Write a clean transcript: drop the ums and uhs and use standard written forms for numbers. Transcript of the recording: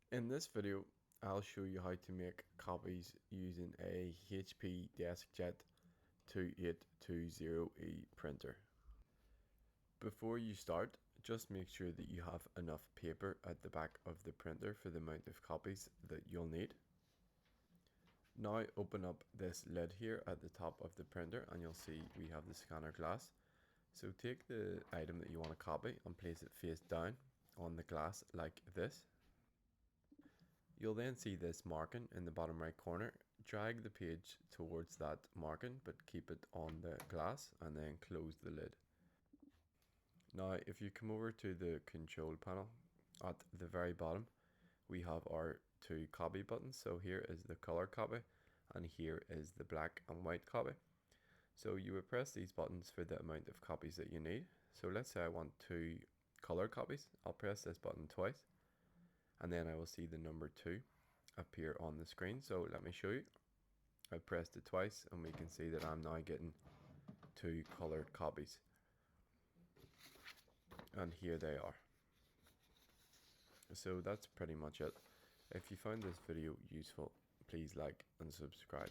In this video, I'll show you how to make copies using a HP DeskJet 2820e printer. Before you start, just make sure that you have enough paper at the back of the printer for the amount of copies that you'll need. Now open up this lid here at the top of the printer and you'll see we have the scanner glass. So take the item that you want to copy and place it face down on the glass like this. You'll then see this marking in the bottom right corner. Drag the page towards that marking, but keep it on the glass and then close the lid. Now, if you come over to the control panel, at the very bottom, we have our two copy buttons. So here is the color copy and here is the black and white copy. So you would press these buttons for the amount of copies that you need. So let's say I want 2 color copies. I'll press this button twice and then I will see the number 2 appear on the screen. So let me show you. I pressed it twice and we can see that I'm now getting 2 colored copies. And here they are. So that's pretty much it. If you found this video useful, please like and subscribe.